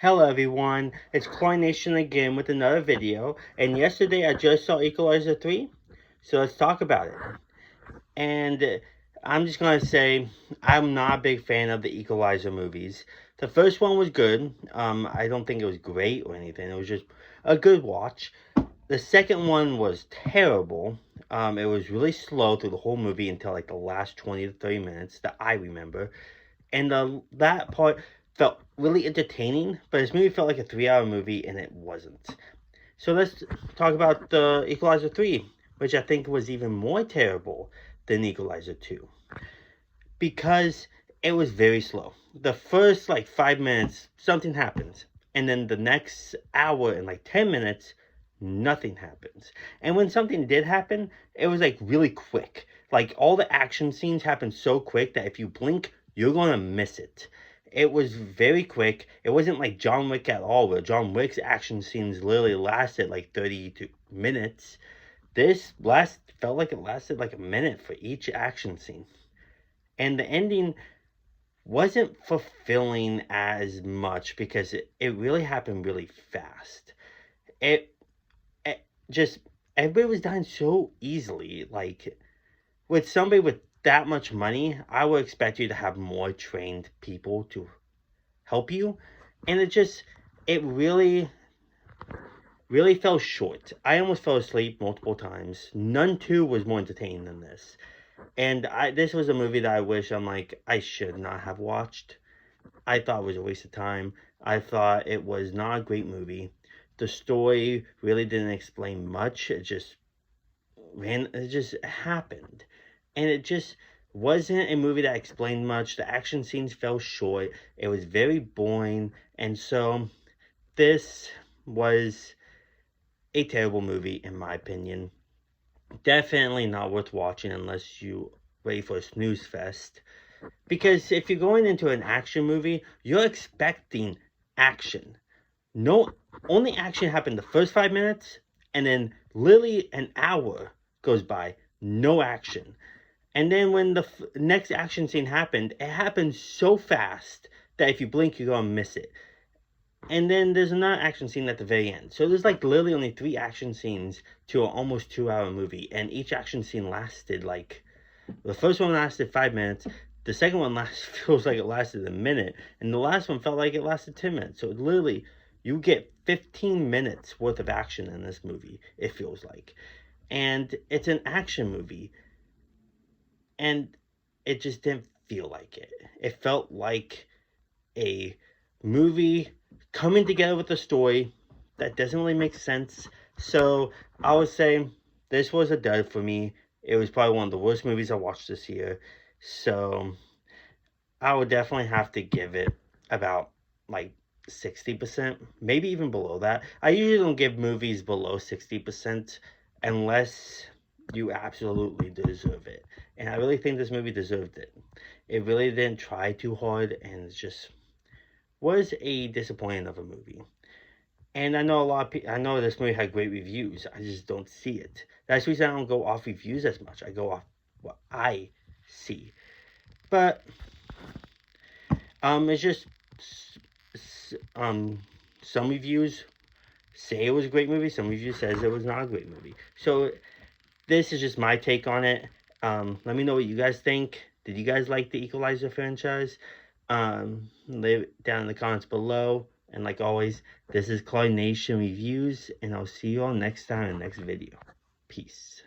Hello everyone, it's Nation again with another video, and yesterday I just saw Equalizer 3, so let's talk about it. And I'm just gonna say, I'm not a big fan of the Equalizer movies. The first one was good, I don't think it was great or anything, it was just a good watch. The second one was terrible, it was really slow through the whole movie until like the last 20 to 30 minutes that I remember. And that part felt really entertaining, but this movie felt like a 3 hour movie, and it wasn't. So let's talk about the Equalizer 3, which I think was even more terrible than Equalizer 2. Because it was very slow. The first like 5 minutes, something happens. And then the next hour and like 10 minutes, nothing happens. And when something did happen, it was like really quick. Like all the action scenes happened so quick that if you blink, you're gonna miss it. It was very quick. It wasn't like John Wick at all, where John Wick's action scenes literally lasted like 32 minutes. This felt like it lasted like a minute for each action scene. And the ending wasn't fulfilling as much because it really happened really fast. It, it just, everybody was dying so easily. Like, with somebody with that much money, I would expect you to have more trained people to help you. And it really, really fell short. I almost fell asleep multiple times. None 2 was more entertaining than this. And this was a movie that I wish I should not have watched. I thought it was a waste of time. I thought it was not a great movie. The story really didn't explain much. It just happened. And it just wasn't a movie that explained much. The action scenes fell short. It was very boring. And so this was a terrible movie in my opinion. Definitely not worth watching unless you ready for a snooze fest. Because if you're going into an action movie, you're expecting action. No, only action happened the first 5 minutes, and then literally an hour goes by, no action. And then when the next action scene happened, it happened so fast that if you blink, you're gonna miss it. And then there's another action scene at the very end. So there's like literally only 3 action scenes to an almost 2 hour movie. And each action scene lasted like, the first one lasted 5 minutes. The second one feels like it lasted a minute. And the last one felt like it lasted 10 minutes. So literally, you get 15 minutes worth of action in this movie, it feels like. And it's an action movie. And it just didn't feel like it. It felt like a movie coming together with a story that doesn't really make sense. So I would say this was a dud for me. It was probably one of the worst movies I watched this year. So I would definitely have to give it about like 60%, maybe even below that. I usually don't give movies below 60% unless you absolutely deserve it. And I really think this movie deserved it. It really didn't try too hard, and it just was a disappointing of a movie. And I know a lot of people, I know this movie had great reviews. I just don't see it. That's the reason I don't go off reviews as much. I go off what I see. But it's just some reviews say it was a great movie. Some reviews says it was not a great movie. So this is just my take on it. Let me know what you guys think. Did you guys like the Equalizer franchise? Leave it down in the comments below. And like always, this is Nation Reviews, and I'll see you all next time in the next video. Peace.